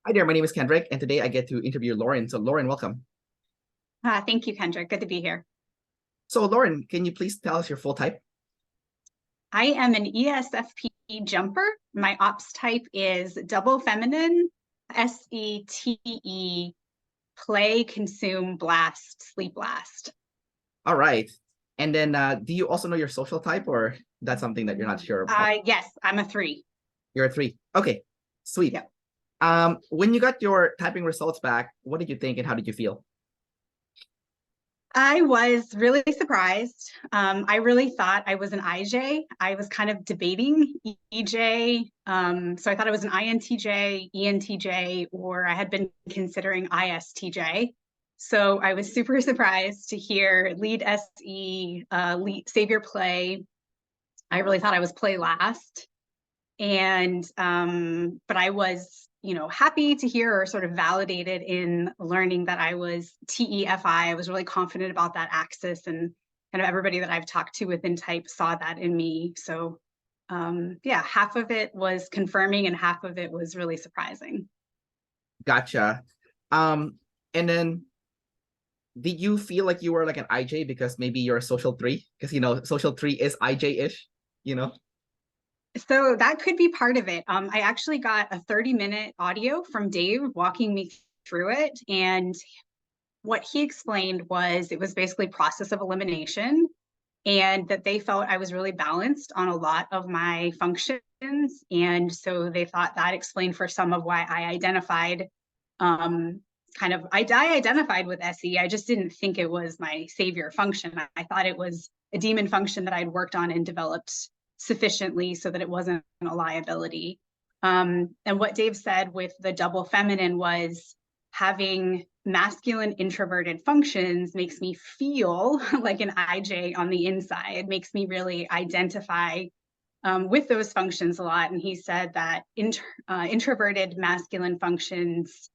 Hi there, my name is Kendrick, and today I get to interview Lauren. So, Lauren, welcome. Thank you, Kendrick. Good to be here. So, Lauren, can you please tell us your full type? I am an ESFP jumper. My ops type is double feminine, SETE, play, consume, blast, sleep last. All right. And then, do you also know your social type, or that's something that you're not sure about? Yes, I'm a 3. You're a 3. Okay, sweet. Yep. When you got your typing results back, what did you think and how did you feel? I was really surprised. I really thought I was an IJ. I was kind of debating EJ. So I thought I was an INTJ, ENTJ, or I had been considering ISTJ. So I was super surprised to hear lead SE, savior play. I really thought I was play last. And but I was happy to hear or sort of validated in learning that I was TEFI. I was really confident about that axis, and kind of everybody that I've talked to within type saw that in me. So yeah, half of it was confirming and half of it was really surprising. Gotcha. And then did you feel like you were like an IJ because maybe you're a social 3? Because social 3 is IJ-ish, you know? So that could be part of it. I actually got a 30-minute audio from Dave walking me through it. And what he explained was it was basically process of elimination, and that they felt I was really balanced on a lot of my functions. And so they thought that explained for some of why I identified I identified with SE. I just didn't think it was my savior function. I thought it was a demon function that I'd worked on and developed sufficiently so that it wasn't a liability. And what Dave said with the double feminine was having masculine introverted functions makes me feel like an IJ on the inside. It makes me really identify with those functions a lot. And he said that introverted masculine functions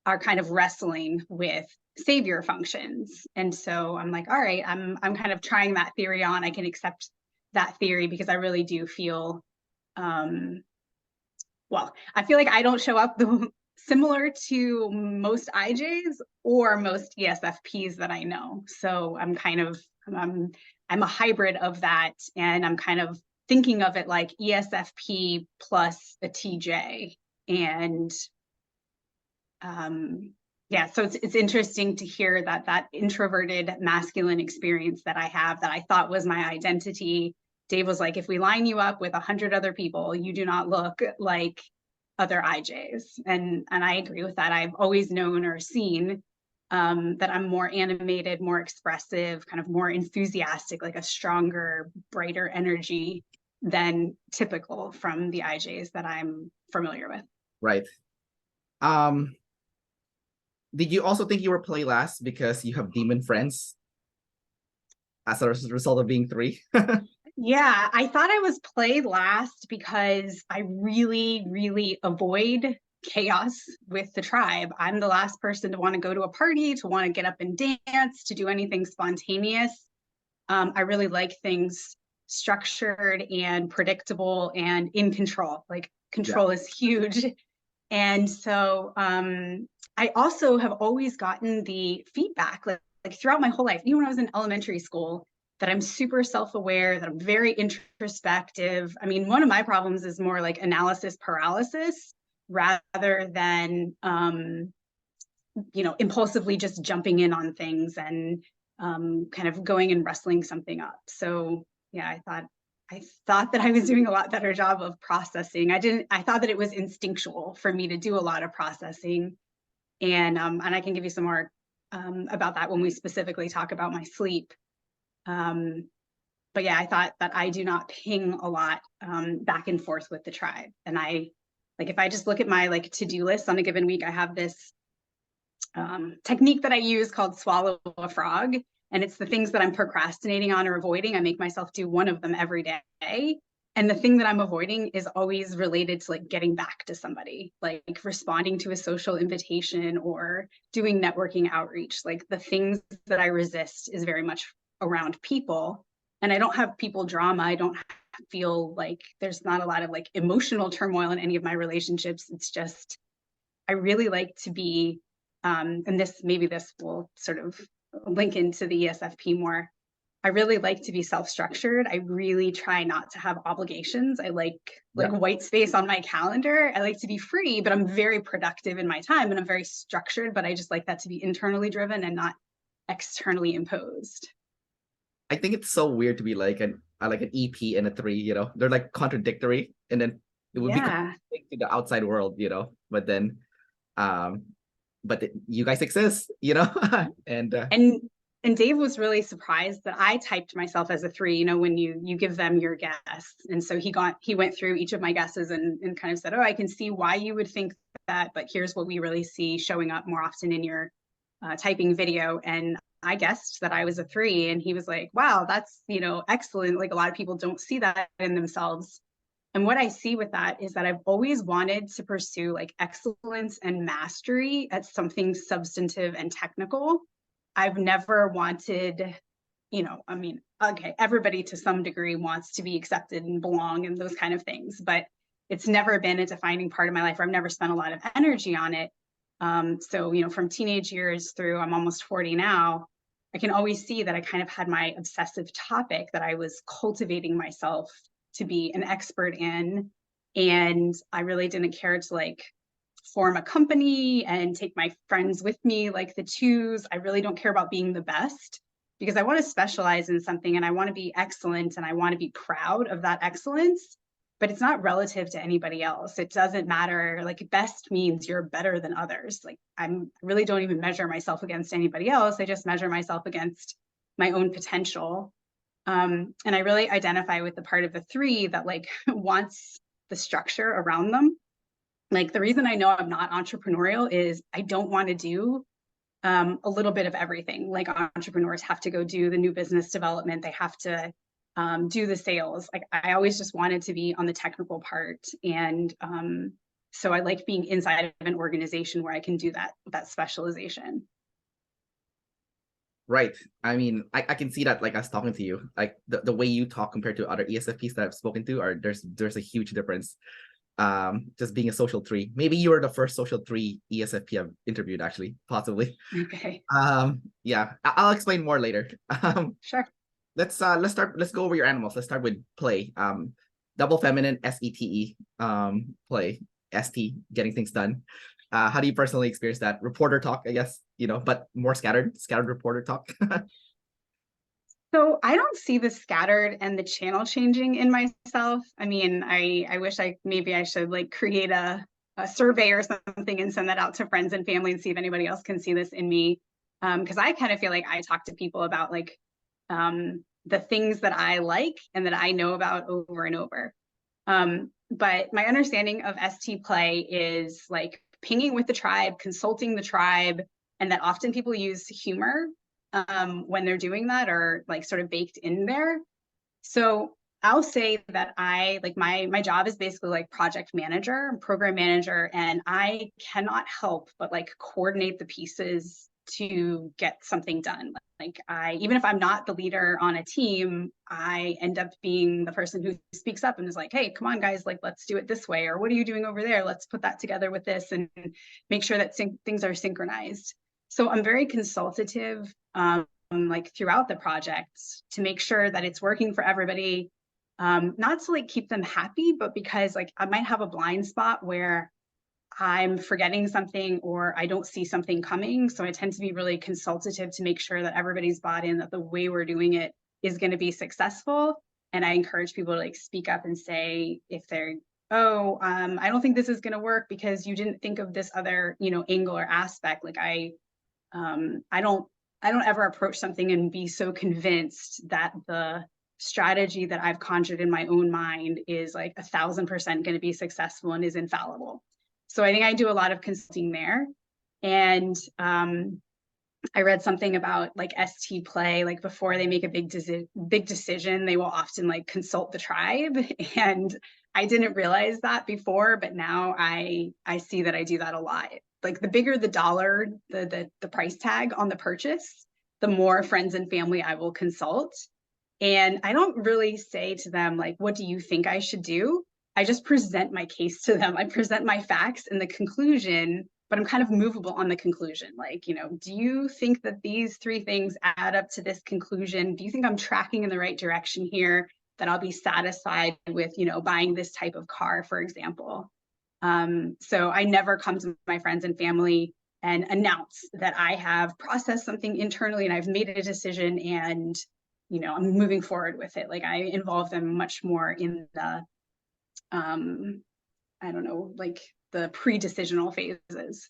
are kind of wrestling with savior functions. And so I'm like, all right, I'm kind of trying that theory on. I can accept that theory because I really do feel, well, I feel like I don't show up similar to most IJs or most ESFPs that I know. So I'm kind of, I'm a hybrid of that. And I'm kind of thinking of it like ESFP plus a TJ. And yeah, so it's interesting to hear that introverted masculine experience that I have that I thought was my identity. Dave was like, if we line you up with 100 other people, you do not look like other IJs. And I agree with that. I've always known or seen that I'm more animated, more expressive, kind of more enthusiastic, like a stronger, brighter energy than typical from the IJs that I'm familiar with. Right. Did you also think you were play last because you have demon friends as a result of being 3? Yeah, I thought I was play last because I really, really avoid chaos with the tribe. I'm the last person to want to go to a party, to want to get up and dance, to do anything spontaneous. I really like things structured and predictable and in control. Like control is huge. And so I also have always gotten the feedback, like throughout my whole life, even when I was in elementary school, that I'm super self-aware, that I'm very introspective. I mean, one of my problems is more like analysis paralysis rather than, impulsively just jumping in on things and kind of going and wrestling something up. So yeah, I thought that I was doing a lot better job of processing. I thought that it was instinctual for me to do a lot of processing. And I can give you some more about that when we specifically talk about my sleep. But yeah, I thought that I do not ping a lot back and forth with the tribe. And if I just look at my to-do list on a given week, I have this technique that I use called swallow a frog. And it's the things that I'm procrastinating on or avoiding. I make myself do one of them every day. And the thing that I'm avoiding is always related to getting back to somebody, like responding to a social invitation or doing networking outreach. Like the things that I resist is very much around people. And I don't have people drama. I don't feel like there's not a lot of emotional turmoil in any of my relationships. It's just I really like to be, and maybe this will sort of link into the ESFP more. I really like to be self-structured. I really try not to have obligations. I like white space on my calendar. I like to be free, but I'm very productive in my time and I'm very structured, but I just like that to be internally driven and not externally imposed. I think it's so weird to be like an EP and a 3, you know, they're like contradictory, and then it would be Yeah. to the outside world, you know, but then um you guys exist, you know. and And Dave was really surprised that I typed myself as a 3, you know, when you give them your guess. And so he went through each of my guesses and kind of said, oh, I can see why you would think that, but here's what we really see showing up more often in your typing video. And I guessed that I was a 3, and he was like, wow, that's, you know, excellent. Like a lot of people don't see that in themselves. And what I see with that is that I've always wanted to pursue like excellence and mastery at something substantive and technical. I've never wanted, you know, I mean, okay, everybody to some degree wants to be accepted and belong and those kind of things, but it's never been a defining part of my life. I've never spent a lot of energy on it. So, you know, from teenage years through, I'm almost 40 now, I can always see that I kind of had my obsessive topic that I was cultivating myself to be an expert in. And I really didn't care to like form a company and take my friends with me, like the 2s. I really don't care about being the best because I want to specialize in something and I want to be excellent and I want to be proud of that excellence, but it's not relative to anybody else. It doesn't matter. Like best means you're better than others. Like I really don't even measure myself against anybody else. I just measure myself against my own potential. And I really identify with the part of the 3 that like wants the structure around them. Like the reason I know I'm not entrepreneurial is I don't want to do a little bit of everything. Like entrepreneurs have to go do the new business development. They have to do the sales. Like I always just wanted to be on the technical part. And so I like being inside of an organization where I can do that specialization. right, I mean, I can see that, like us talking to you, like the way you talk compared to other ESFPs that I've spoken to, are there's a huge difference. Just being a social 3, maybe you're the first social 3 ESFP I've interviewed, actually, possibly. Okay. Yeah, I'll explain more later. Sure. Let's let's go over your animals. Let's start with play. Double feminine, SETE. Play, ST, getting things done. How do you personally experience that? Reporter talk, I guess, you know, but more scattered reporter talk. So I don't see the scattered and the channel changing in myself. I mean, I wish maybe I should like create a survey or something and send that out to friends and family and see if anybody else can see this in me. Because I kind of feel like I talk to people about like the things that I like and that I know about over and over. But my understanding of ST play is like pinging with the tribe, consulting the tribe, and that often people use humor when they're doing that, or like sort of baked in there. So I'll say that I like my job is basically like project manager, program manager, and I cannot help but like coordinate the pieces to get something done. Like even if I'm not the leader on a team, I end up being the person who speaks up and is like, hey, come on guys, like let's do it this way, or what are you doing over there? Let's put that together with this and make sure that things are synchronized. So I'm very consultative, like throughout the project to make sure that it's working for everybody. Not to like keep them happy, but because like I might have a blind spot where I'm forgetting something or I don't see something coming. So I tend to be really consultative to make sure that everybody's bought in, that the way we're doing it is going to be successful. And I encourage people to like speak up and say if they're, oh, I don't think this is going to work because you didn't think of this other, you know, angle or aspect. Like I don't ever approach something and be so convinced that the strategy that I've conjured in my own mind is like 1,000% going to be successful and is infallible. So I think I do a lot of consulting there. And I read something about like ST play, like before they make a big decision, they will often like consult the tribe. And I didn't realize that before, but now I see that I do that a lot. Like the bigger the dollar, the price tag on the purchase, the more friends and family I will consult. And I don't really say to them, like, what do you think I should do? I just present my case to them. I present my facts, and the conclusion but I'm kind of movable on the conclusion. Like, do you think that these three things add up to this conclusion? Do you think I'm tracking in the right direction here, that I'll be satisfied with, buying this type of car, for example? So I never come to my friends and family and announce that I have processed something internally and I've made a decision and, I'm moving forward with it. Like, I involve them much more in the, I don't know, like the pre-decisional phases.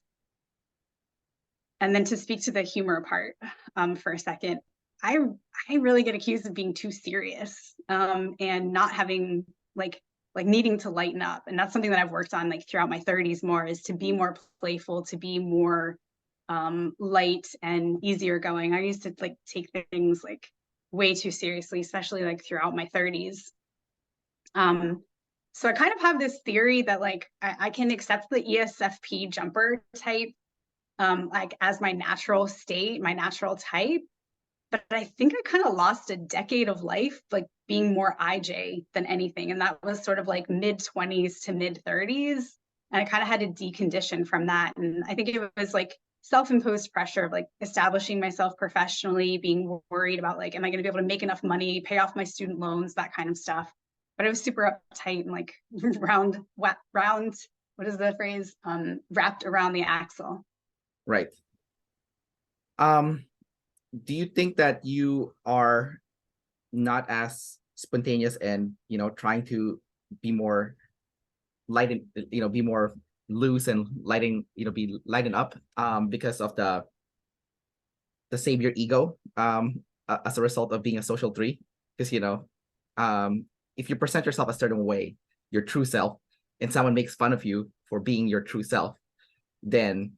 And then to speak to the humor part for a second, I really get accused of being too serious and not having like needing to lighten up. And that's something that I've worked on like throughout my 30s more, is to be more playful, to be more light and easier going. I used to like take things like way too seriously, especially like throughout my 30s. So I kind of have this theory that like I can accept the ESFP jumper type like as my natural state, my natural type. But I think I kind of lost a decade of life, like being more IJ than anything. And that was sort of like mid 20s to mid 30s. And I kind of had to decondition from that. And I think it was like self-imposed pressure of like establishing myself professionally, being worried about like, am I going to be able to make enough money, pay off my student loans, that kind of stuff. But I was super uptight and like round, what is the phrase? Wrapped around the axle. Right. Do you think that you are not as spontaneous and, trying to be more light and, be more loose and be lighten up because of the savior ego as a result of being a social 3? Because, if you present yourself a certain way, your true self, and someone makes fun of you for being your true self, then,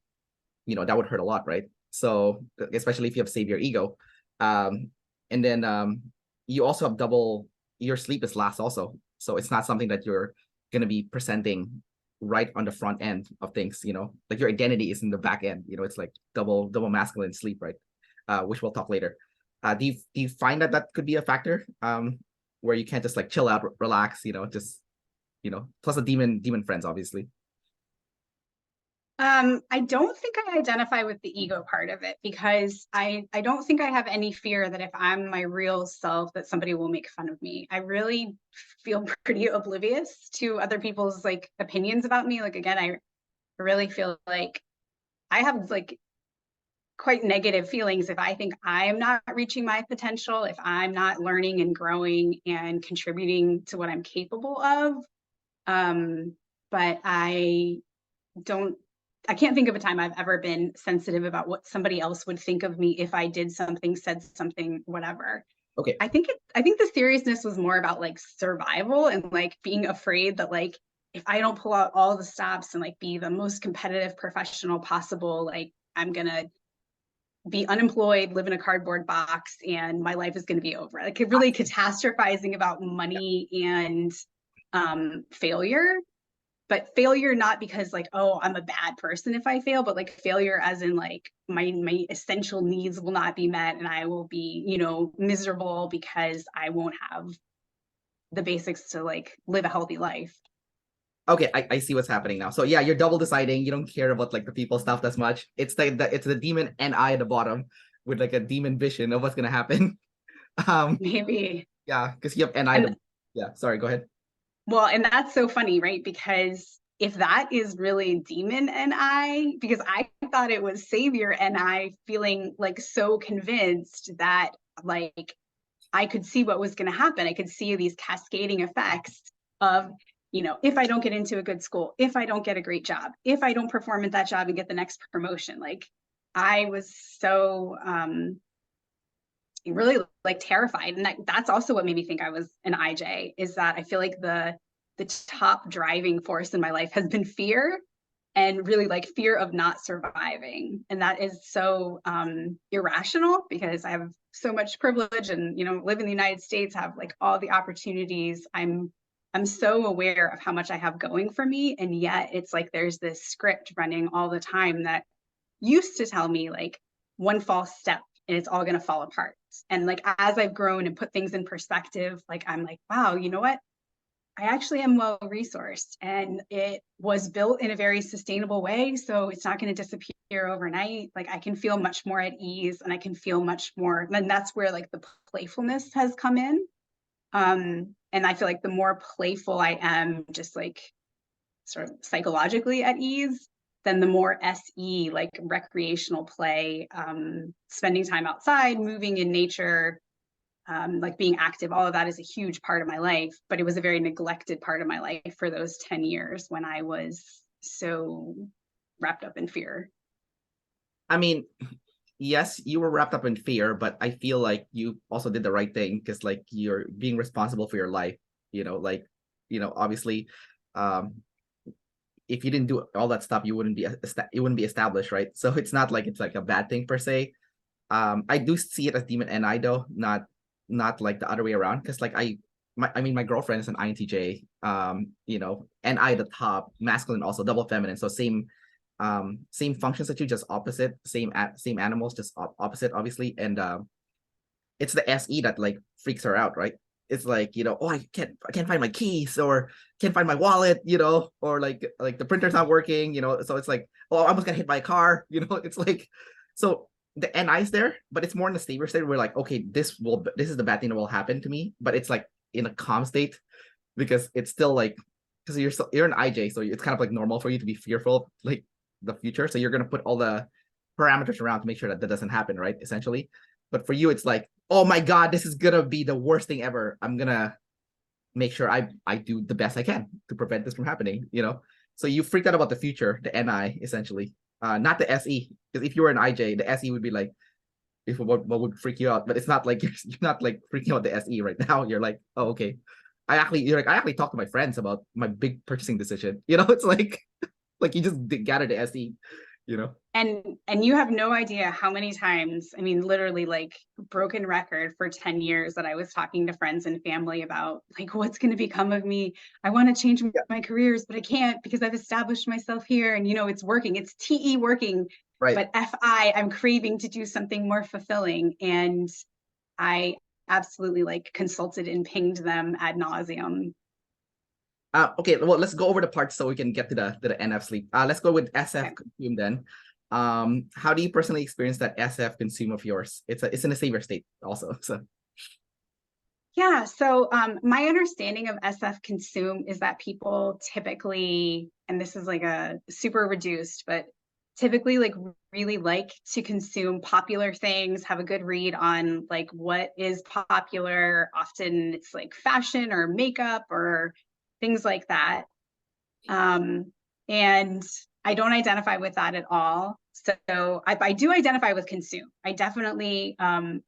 that would hurt a lot, right? So especially if you have savior ego. And then you also have your sleep is last also. So it's not something that you're going to be presenting right on the front end of things, like your identity is in the back end, it's like double masculine sleep, right? Which we'll talk later. Do you find that could be a factor where you can't just like chill out, relax, just, plus the demon friends, obviously. I don't think I identify with the ego part of it, because I don't think I have any fear that if I'm my real self, that somebody will make fun of me. I really feel pretty oblivious to other people's like opinions about me. Like, again, I really feel like I have like quite negative feelings if I think I'm not reaching my potential, if I'm not learning and growing and contributing to what I'm capable of. But I can't think of a time I've ever been sensitive about what somebody else would think of me if I did something, said something, whatever. Okay. I think the seriousness was more about like survival and like being afraid that like if I don't pull out all the stops and like be the most competitive professional possible, like I'm gonna be unemployed, live in a cardboard box, and my life is gonna be over. Like really catastrophizing about money and failure. But failure not because like, oh, I'm a bad person if I fail, but like failure as in like my essential needs will not be met and I will be, miserable because I won't have the basics to like live a healthy life. Okay, I see what's happening now. So yeah, you're double deciding. You don't care about like the people stuff as much. It's it's the demon and I at the bottom with like a demon vision of what's gonna happen. Maybe. Yeah, because you have and I. Yeah, sorry, go ahead. Well, and that's so funny, right? Because if that is really demon and I, because I thought it was savior and I, feeling like so convinced that like I could see what was going to happen. I could see these cascading effects of, if I don't get into a good school, if I don't get a great job, if I don't perform at that job and get the next promotion, like I was so really like terrified. And that's also what made me think I was an IJ, is that I feel like the top driving force in my life has been fear, and really like fear of not surviving. And that is so irrational, because I have so much privilege and, live in the United States, have like all the opportunities. I'm so aware of how much I have going for me. And yet it's like there's this script running all the time that used to tell me like one false step and it's all going to fall apart. And like as I've grown and put things in perspective, like I'm like, wow, you know what? I actually am well resourced, and it was built in a very sustainable way. So it's not going to disappear overnight. Like I can feel much more at ease, and I can feel much more. And that's where like the playfulness has come in. And I feel like the more playful I am, just like sort of psychologically at ease, then the more SE, like recreational play, spending time outside, moving in nature, like being active, all of that is a huge part of my life, but it was a very neglected part of my life for those 10 years when I was so wrapped up in fear. I mean, yes, you were wrapped up in fear, but I feel like you also did the right thing because like you're being responsible for your life, like, obviously, um, if you didn't do all that stuff, you wouldn't be established, right? So it's not like it's like a bad thing per se. I do see it as demon NI though, not like the other way around. Because like my girlfriend is an INTJ, NI the top, masculine also, double feminine, so same functions that you, just opposite, same animals, just opposite, obviously. And it's the SE that like freaks her out, right? It's like, oh, I can't find my keys, or can't find my wallet, or like the printer's not working, so it's like, oh, I almost got hit by a car, it's like, so the NI's there, but it's more in the stable state. We're like, okay, this is the bad thing that will happen to me, but it's like in a calm state, because it's still like, because you're an IJ, so it's kind of like normal for you to be fearful like the future, so you're gonna put all the parameters around to make sure that doesn't happen, right, essentially. But for you, it's like, oh my god, this is gonna be the worst thing ever. I'm gonna make sure I do the best I can to prevent this from happening, so you freaked out about the future, the NI, essentially, not the SE. Because if you were an IJ, the SE would be like, if what would freak you out, but it's not like you're not like freaking out the SE right now. You're like, oh, okay. I actually talked to my friends about my big purchasing decision. It's like you just gather the SE, And you have no idea how many times, I mean, literally like broken record for 10 years that I was talking to friends and family about like, what's going to become of me? I want to change my careers, but I can't because I've established myself here, and it's working. It's TE working, right? But FI, I'm craving to do something more fulfilling. And I absolutely like consulted and pinged them ad nauseum. Okay, well, let's go over the parts so we can get to the NF sleep. Let's go with SF Okay. consume then. How do you personally experience that SF consume of yours? It's in a saver state also. So Yeah, so my understanding of SF consume is that people typically, and this is like a super reduced, but typically like really like to consume popular things, have a good read on like what is popular. Often it's like fashion or makeup or things like that. And I don't identify with that at all. So I do identify with consume. I definitely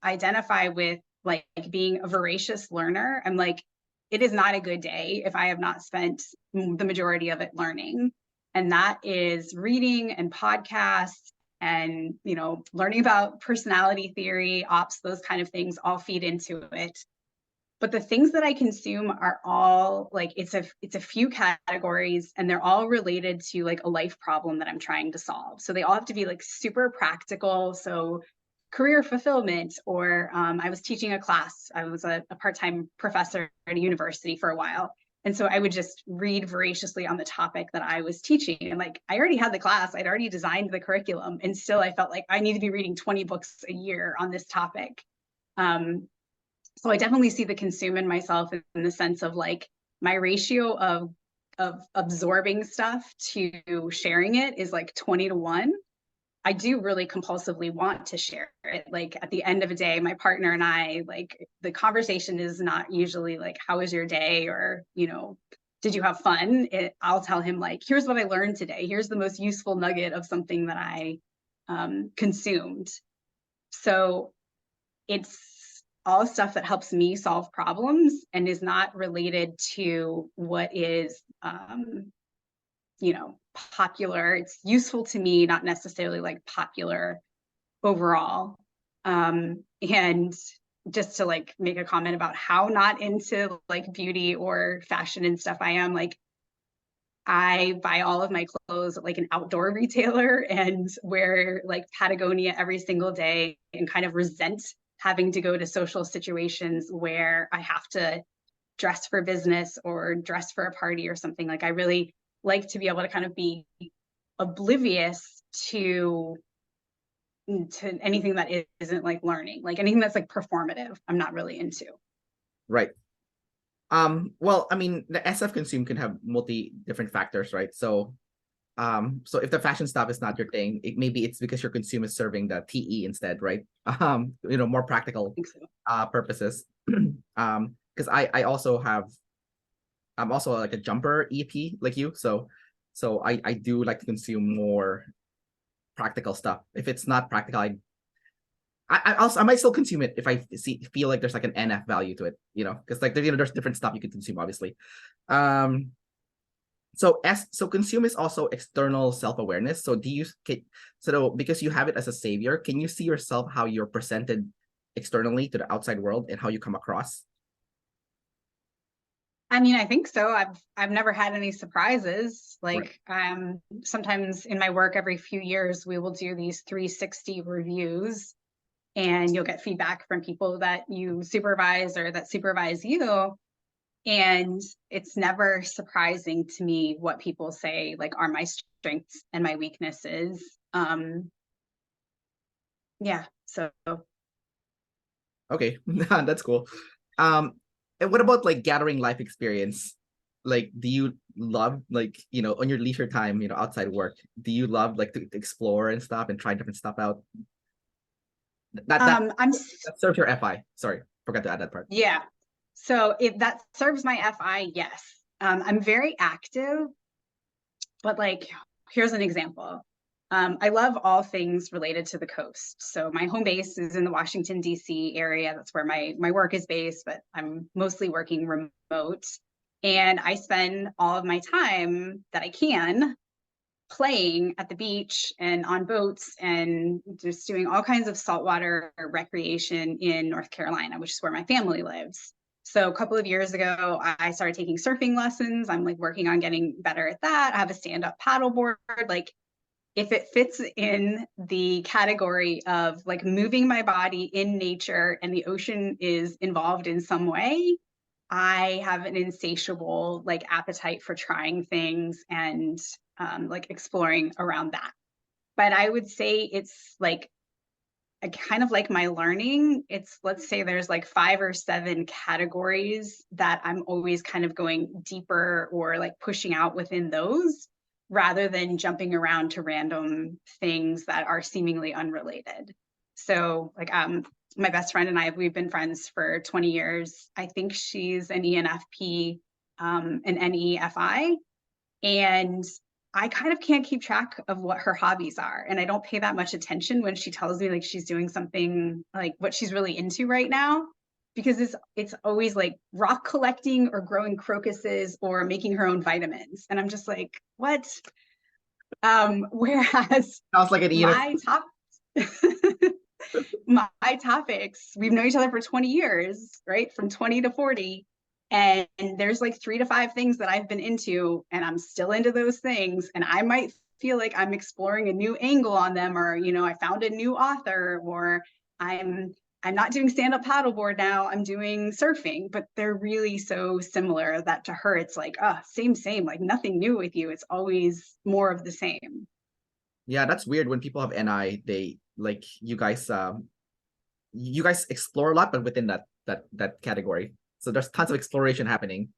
identify with like being a voracious learner. I'm like, it is not a good day if I have not spent the majority of it learning. And that is reading and podcasts and, learning about personality theory, ops, those kind of things all feed into it. But the things that I consume are all like, it's a few categories, and they're all related to like a life problem that I'm trying to solve. So they all have to be like super practical. So career fulfillment, or I was teaching a class. I was a part-time professor at a university for a while. And so I would just read voraciously on the topic that I was teaching. And like, I already had the class, I'd already designed the curriculum. And still I felt like I need to be reading 20 books a year on this topic. So I definitely see the consume in myself in the sense of like my ratio of absorbing stuff to sharing it is like 20-1. I do really compulsively want to share it. Like at the end of a day, my partner and I, like the conversation is not usually like, how was your day? Or, did you have fun? I'll tell him like, here's what I learned today. Here's the most useful nugget of something that I consumed. So it's all stuff that helps me solve problems and is not related to what is popular. It's useful to me, not necessarily like popular overall. And just to like make a comment about how not into like beauty or fashion and stuff I am, like I buy all of my clothes at like an outdoor retailer and wear like Patagonia every single day, and kind of resent having to go to social situations where I have to dress for business or dress for a party or something. Like I really like to be able to kind of be oblivious to anything that isn't like learning, like anything that's like performative, I'm not really into. Right. Well, I mean, the SF consume can have multi different factors, right? So if the fashion stuff is not your thing, maybe it's because your consumer is serving the TE instead, right? More practical I think so. Purposes. Because I also have, I'm also like a jumper EP like you, so I do like to consume more practical stuff. If it's not practical, I might still consume it if I feel like there's like an NF value to it, because like there's different stuff you can consume, obviously. So consume is also external self-awareness. So because you have it as a savior, can you see yourself how you're presented externally to the outside world and how you come across? I mean, I think so. I've never had any surprises. Like Right. sometimes in my work every few years we will do these 360 reviews, and you'll get feedback from people that you supervise or that supervise you. And it's never surprising to me what people say, like, are my strengths and my weaknesses. Yeah, so Okay, that's cool. And what about like gathering life experience? Like, do you love, like, on your leisure time, outside work, do you love like to explore and stuff and try different stuff out? I'm That serves your FI. Sorry, forgot to add that part. yeah. So if that serves my FI, yes. I'm very active, but like, here's an example. I love all things related to the coast. So my home base is in the Washington, D.C. area. That's where my work is based, but I'm mostly working remote. And I spend all of my time that I can playing at the beach and on boats and just doing all kinds of saltwater recreation in North Carolina, which is where my family lives. So a couple of years ago, I started taking surfing lessons. I'm like working on getting better at that. I have a stand-up paddleboard. Like if it fits in the category of like moving my body in nature and the ocean is involved in some way, I have an insatiable like appetite for trying things and like exploring around that. But I would say it's like I kind of like my learning. It's, let's say there's like 5 or 7 categories that I'm always kind of going deeper or like pushing out within those, rather than jumping around to random things that are seemingly unrelated. So like my best friend and we've been friends for 20 years. I think she's an ENFP, an NEFI, and I kind of can't keep track of what her hobbies are. And I don't pay that much attention when she tells me like she's doing something like what she's really into right now, because it's always like rock collecting or growing crocuses or making her own vitamins. And I'm just like, what? Whereas Sounds like an my top my topics, we've known each other for 20 years, right? From 20 to 40. And there's like 3 to 5 things that I've been into, and I'm still into those things. And I might feel like I'm exploring a new angle on them, or, I found a new author, or I'm not doing stand-up paddleboard now, I'm doing surfing, but they're really so similar that to her, it's like, same, like nothing new with you. It's always more of the same. Yeah, that's weird. When people have NI, they like you guys explore a lot, but within that category. So there's tons of exploration happening,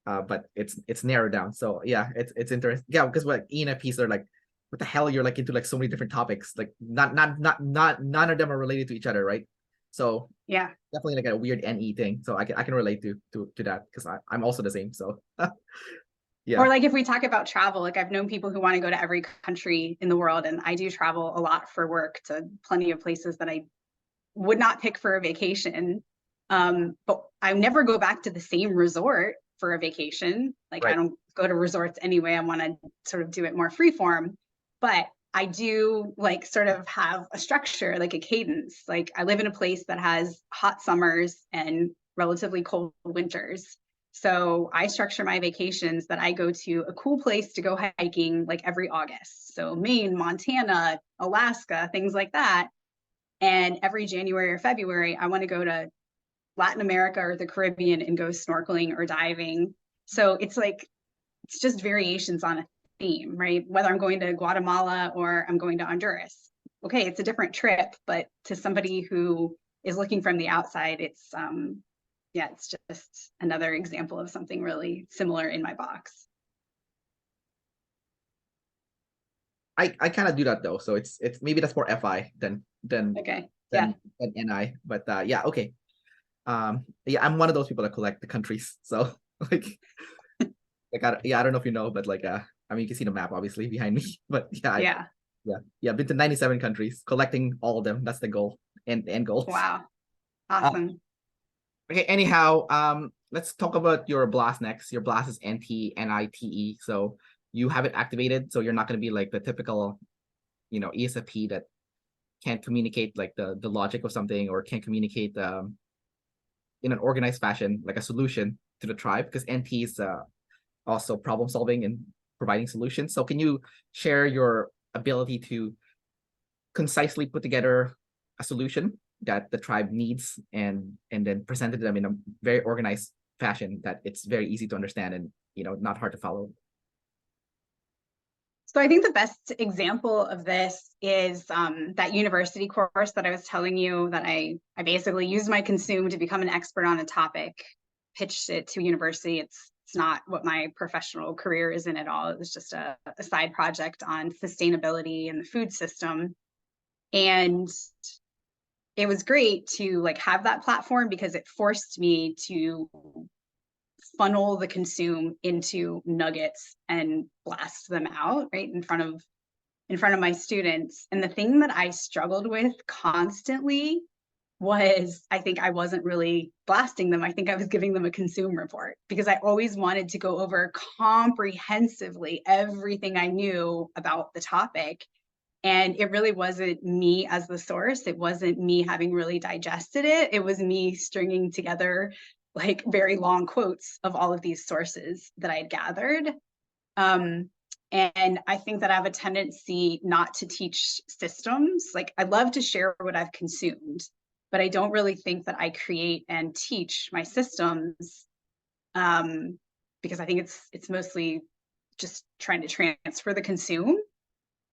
but it's narrowed down. So yeah, it's interesting. Yeah, because like ENFPs are like, what the hell? You're like into like so many different topics. Like not none of them are related to each other, right? So Yeah. definitely like a weird NE thing. So I can relate to that because I'm also the same. So yeah. Or like if we talk about travel, like I've known people who want to go to every country in the world, and I do travel a lot for work to plenty of places that I would not pick for a vacation. But I never go back to the same resort for a vacation. Like I Right. don't go to resorts anyway. I want to sort of do it more freeform. But I do like sort of have a structure, like a cadence. Like I live in a place that has hot summers and relatively cold winters. So I structure my vacations that I go to a cool place to go hiking like every August. So Maine, Montana, Alaska, things like that. And every January or February, I want to go to Latin America or the Caribbean and go snorkeling or diving. So it's like, it's just variations on a theme, right? Whether I'm going to Guatemala or I'm going to Honduras. Okay, it's a different trip, but to somebody who is looking from the outside, it's yeah, it's just another example of something really similar in my box. I kind of do that though. So it's maybe that's more FI Okay. Yeah. than NI. But yeah, okay. Yeah, I'm one of those people that collect the countries. So like yeah, I don't know if you know, but like I mean you can see the map obviously behind me. But yeah, Yeah. yeah, been to 97 countries, collecting all of them. That's the goal and end goal. Wow. Uh, Awesome. okay, anyhow, let's talk about your blast next. Your blast is NTNITE. So you have it activated, so you're not gonna be like the typical, ESFP that can't communicate like the logic of something or can't communicate in an organized fashion like a solution to the tribe, because NT is also problem solving and providing solutions. So can you share your ability to concisely put together a solution that the tribe needs and then presented them in a very organized fashion that it's very easy to understand and not hard to follow? So I think the best example of this is that university course that I was telling you that I basically used my consume to become an expert on a topic, pitched it to university. It's not what my professional career is in at all. It was just a side project on sustainability and the food system. And it was great to like have that platform because it forced me to funnel the consume into nuggets and blast them out right in front of my students. And the thing that I struggled with constantly was I think I wasn't really blasting them. I think I was giving them a consume report because I always wanted to go over comprehensively everything I knew about the topic. And it really wasn't me as the source. It wasn't me having really digested it. It was me stringing together like very long quotes of all of these sources that I'd gathered. And I think that I have a tendency not to teach systems. Like I love to share what I've consumed, but I don't really think that I create and teach my systems because I think it's mostly just trying to transfer the consume.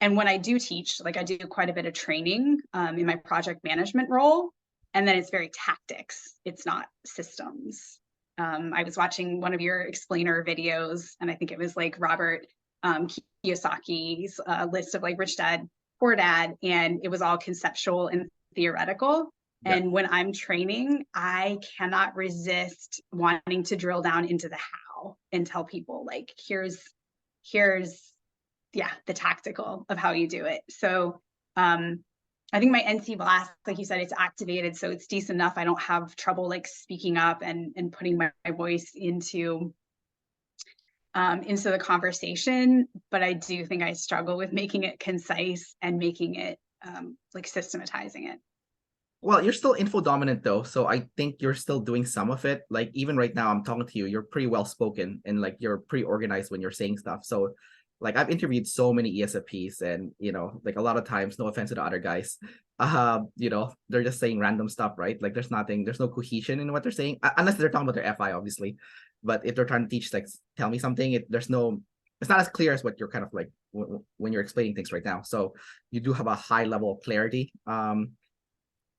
And when I do teach, like I do quite a bit of training in my project management role, and then it's very tactics. It's not systems. I was watching one of your explainer videos, and I think it was like Robert Kiyosaki's list of like Rich Dad, Poor Dad, and it was all conceptual and theoretical. Yeah. And when I'm training, I cannot resist wanting to drill down into the how and tell people like, here's yeah, the tactical of how you do it. So I think my NC blast, like you said, it's activated, so it's decent enough. I don't have trouble like speaking up and putting my voice into the conversation, but I do think I struggle with making it concise and making it like systematizing it. Well, you're still info dominant though, so I think you're still doing some of it. Like even right now I'm talking to you, you're pretty well spoken and like you're pretty organized when you're saying stuff. So like I've interviewed so many ESFPs and like a lot of times, no offense to the other guys, they're just saying random stuff, right? Like there's no cohesion in what they're saying, unless they're talking about their FI, obviously. But if they're trying to teach, like tell me something, it's not as clear as what you're kind of like when you're explaining things right now. So you do have a high level of clarity.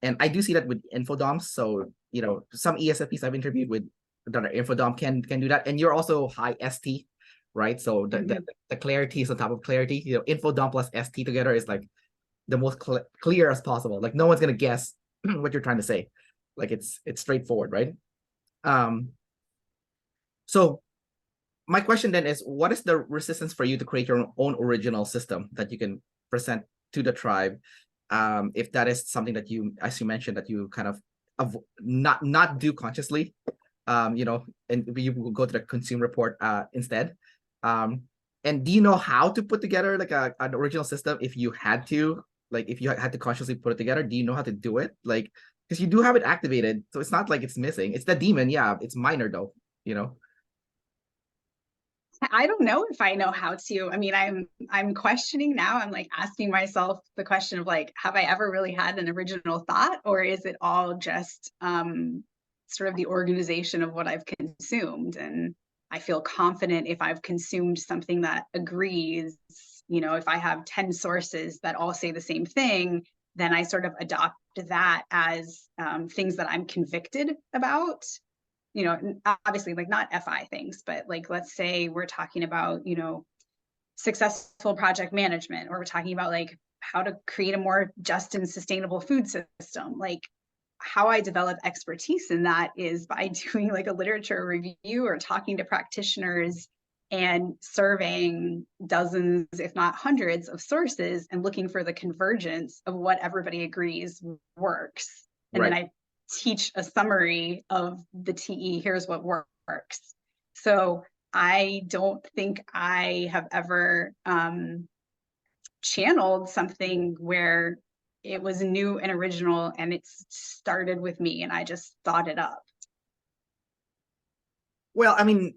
And I do see that with infodoms. So, some ESFPs I've interviewed with that are infodom can do that. And you're also high ST, right? So the clarity is on top of clarity. Infodom plus ST together is like the most clear as possible. Like no one's gonna guess what you're trying to say. Like it's straightforward, right? So my question then is, what is the resistance for you to create your own original system that you can present to the tribe? If that is something that you, as you mentioned, that you kind of not do consciously, and you will go to the consume report instead. And do you know how to put together like an original system if you had to, like if you had to consciously put it together? Do you know how to do it? Like, because you do have it activated, so it's not like it's missing. It's the daemon, yeah. It's minor though, I don't know if I know how to. I mean, I'm questioning now. I'm like asking myself the question of like, have I ever really had an original thought, or is it all just sort of the organization of what I've consumed. And I feel confident if I've consumed something that agrees, you know, if I have 10 sources that all say the same thing, then I sort of adopt that as things that I'm convicted about. You know, obviously like not FI things, but like, let's say we're talking about, you know, successful project management, or we're talking about like how to create a more just and sustainable food system. Like, how I develop expertise in that is by doing like a literature review or talking to practitioners and surveying dozens, if not hundreds of sources and looking for the convergence of what everybody agrees works. And then I teach a summary of the TE, here's what works. So I don't think I have ever channeled something where it was new and original and it started with me and I just thought it up. Well, I mean,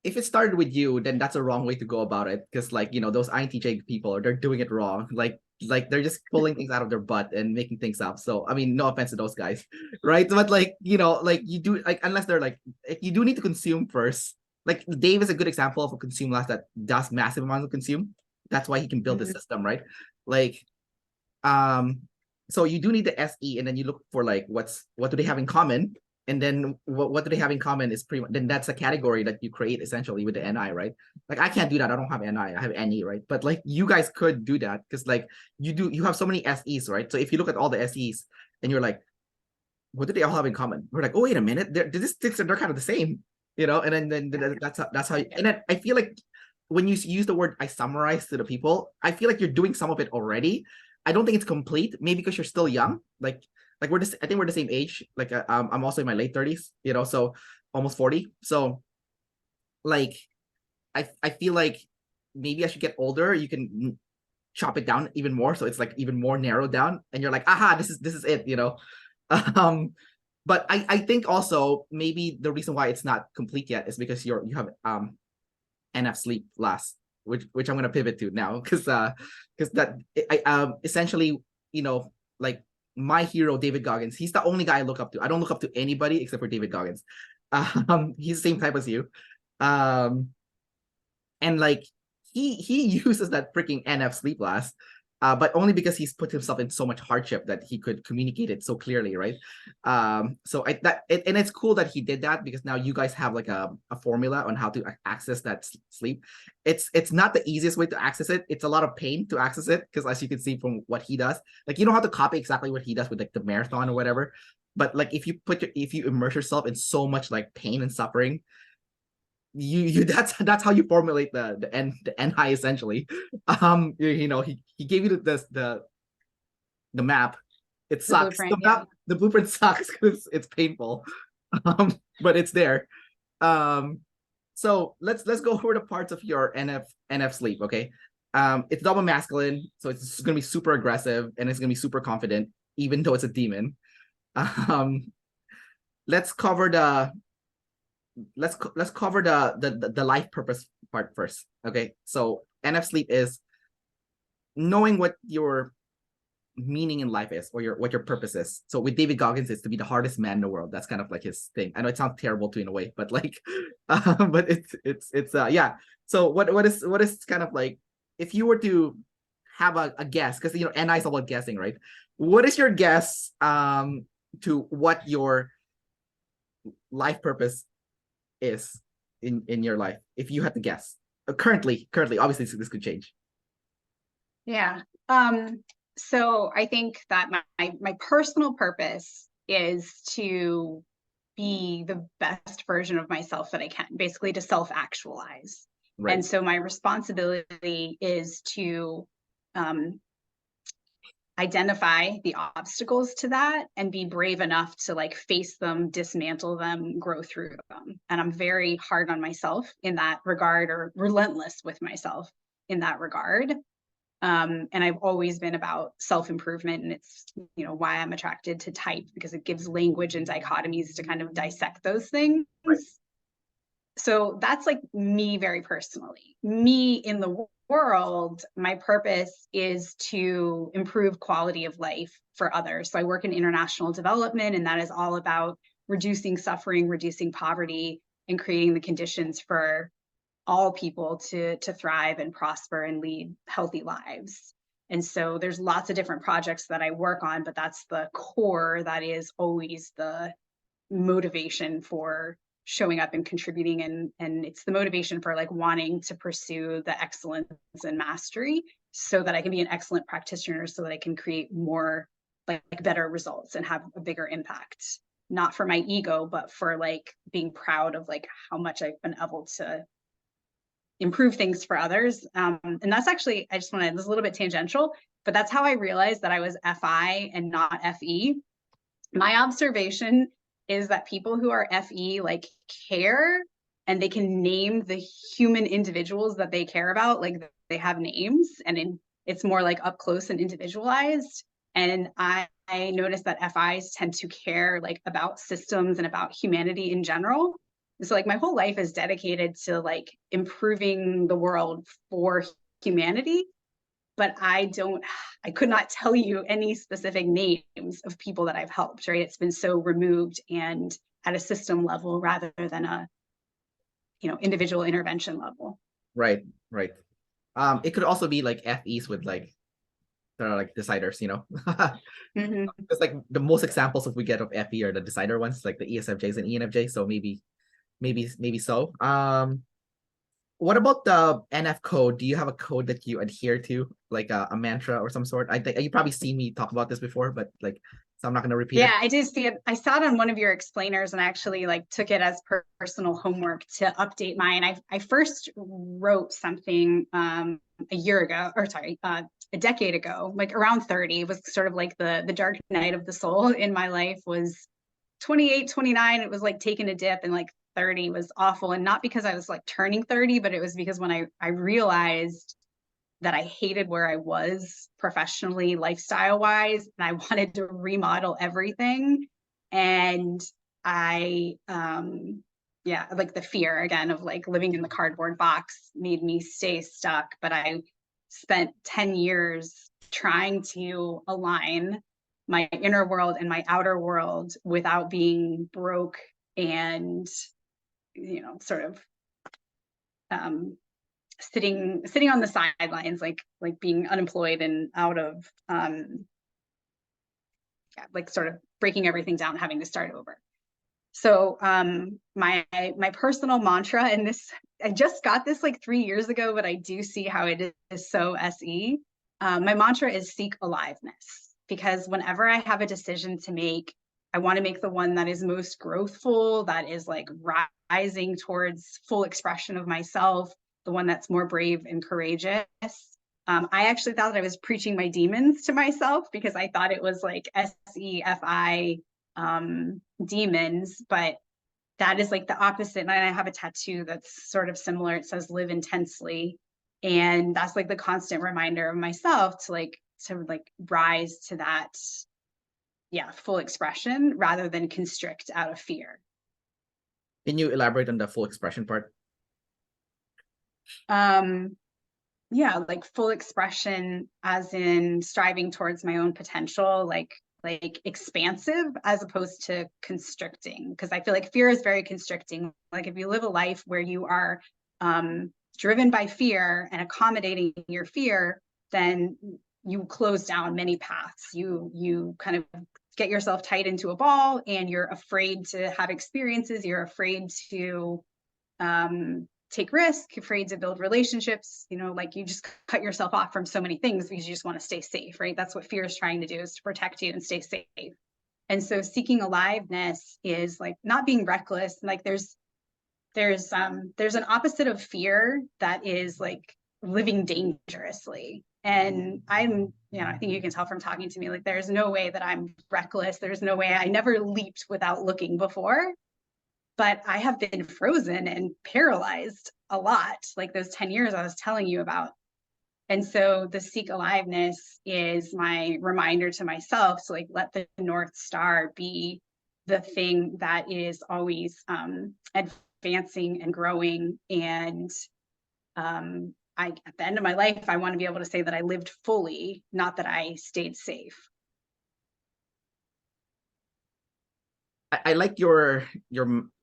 if it started with you, then that's a wrong way to go about it. Because like, you know, those INTJ people, they're doing it wrong. Like they're just pulling things out of their butt and making things up. So I mean, no offense to those guys, right? But like, you know, like you do, like, unless they're like, you do need to consume first. Like Dave is a good example of a consume last that does massive amounts of consume. That's why he can build the system, right? Like, so you do need the SE, and then you look for like what do they have in common, and then what do they have in common is pretty much, then that's a category that you create essentially with the NI, right? Like I can't do that. I don't have NI. I have NE, right? But like you guys could do that because like you have so many SEs, right? So if you look at all the SEs and you're like, what do they all have in common? We're like, oh wait a minute, they're kind of the same, you know? And then that's how you, and then I feel like when you use the word I summarize to the people, I feel like you're doing some of it already. I don't think it's complete, maybe because you're still young. Like we're just, I think we're the same age. Like I'm also in my late 30s, you know, so almost 40. So like I feel like maybe I should get older. You can chop it down even more, so it's like even more narrowed down, and you're like, aha, this is it, you know. But I think also maybe the reason why it's not complete yet is because you have NF sleep last, which I'm gonna pivot to now, because that I essentially, you know, like my hero David Goggins, he's the only guy I look up to. I don't look up to anybody except for David Goggins. He's the same type as you, and like he uses that freaking NF sleep last, but only because he's put himself in so much hardship that he could communicate it so clearly, right? So and it's cool that he did that, because now you guys have like a formula on how to access that sleep. It's not the easiest way to access it. It's a lot of pain to access it, because as you can see from what he does, like you don't have to copy exactly what he does with like the marathon or whatever, but like if you immerse yourself in so much like pain and suffering, you that's how you formulate the NI essentially. You know, he gave you the map. It sucks. The map, the blueprint sucks because it's painful. But it's there. So let's go over the parts of your NF sleep, okay? It's double masculine, so it's gonna be super aggressive and it's gonna be super confident, even though it's a demon. Let's cover the life purpose part first. Okay, so NF sleep is knowing what your meaning in life is, or what your purpose is. So with David Goggins, it's to be the hardest man in the world. That's kind of like his thing. I know it sounds terrible too in a way, but like but it's yeah. So what is kind of like, if you were to have a guess, because you know NI is all about guessing, right? What is your guess to what your life purpose is in your life, if you had to guess? Currently obviously this could change. Yeah. So I think that my personal purpose is to be the best version of myself that I can, basically to self-actualize. Right. And so my responsibility is to identify the obstacles to that and be brave enough to like face them, dismantle them, grow through them. And I'm very hard on myself in that regard, or relentless with myself in that regard. And I've always been about self-improvement, and it's, you know, why I'm attracted to type, because it gives language and dichotomies to kind of dissect those things. Right. So that's like me very personally. Me in the world, my purpose is to improve quality of life for others. So I work in international development, and that is all about reducing suffering, reducing poverty, and creating the conditions for all people to thrive and prosper and lead healthy lives. And so there's lots of different projects that I work on, but that's the core that is always the motivation for showing up and contributing, and it's the motivation for like wanting to pursue the excellence and mastery so that I can be an excellent practitioner, so that I can create more like better results and have a bigger impact, not for my ego, but for like being proud of like how much I've been able to improve things for others. And that's actually, I just want to, this is a little bit tangential, but that's how I realized that I was FI and not FE. My observation is that people who are FE like care, and they can name the human individuals that they care about, like they have names, and it's more like up close and individualized. And I noticed that FIs tend to care like about systems and about humanity in general. So like my whole life is dedicated to like improving the world for humanity, but I could not tell you any specific names of people that I've helped, right? It's been so removed and at a system level rather than a, individual intervention level. Right, right. It could also be like FEs with like that are like deciders, Mm-hmm. It's like the most examples that we get of FE are the decider ones, like the ESFJs and ENFJs. So maybe so. What about the NF code? Do you have a code that you adhere to, like a mantra or some sort? I think you probably seen me talk about this before, but like, so I'm not gonna repeat it. Yeah, I did see it. I saw it on one of your explainers, and I actually like took it as personal homework to update mine. I first wrote something a year ago, or sorry, a decade ago, like around 30. It was sort of like the dark night of the soul in my life was 28, 29. It was like taking a dip, and like 30 was awful. And not because I was like turning 30, but it was because when I realized that I hated where I was professionally, lifestyle wise, and I wanted to remodel everything. And yeah, like the fear again of like living in the cardboard box made me stay stuck. But I spent 10 years trying to align my inner world and my outer world without being broke and, sort of sitting on the sidelines, like being unemployed and out of like sort of breaking everything down, having to start over. So my personal mantra, and this, I just got this like 3 years ago, but I do see how it is so SE. My mantra is seek aliveness, because whenever I have a decision to make, I want to make the one that is most growthful, that is like rising towards full expression of myself, the one that's more brave and courageous. I actually thought that I was preaching my demons to myself, because I thought it was like SEFI demons, but that is like the opposite. And I have a tattoo that's sort of similar. It says live intensely. And that's like the constant reminder of myself to rise to that, full expression rather than constrict out of fear. Can you elaborate on the full expression part? Yeah, like full expression as in striving towards my own potential, like expansive as opposed to constricting, because I feel like fear is very constricting. Like if you live a life where you are driven by fear and accommodating your fear, then you close down many paths. You kind of get yourself tight into a ball, and you're afraid to have experiences. You're afraid to take risk, afraid to build relationships, like you just cut yourself off from so many things because you just want to stay safe, right? That's what fear is trying to do, is to protect you and stay safe. And so seeking aliveness is like not being reckless. Like there's an opposite of fear that is like living dangerously. And I'm, I think you can tell from talking to me, like there's no way that I'm reckless. There's no way. I never leaped without looking before. But I have been frozen and paralyzed a lot, like those 10 years I was telling you about. And so the seek aliveness is my reminder to myself to like let the North Star be the thing that is always advancing and growing and at the end of my life, I want to be able to say that I lived fully, not that I stayed safe. I like your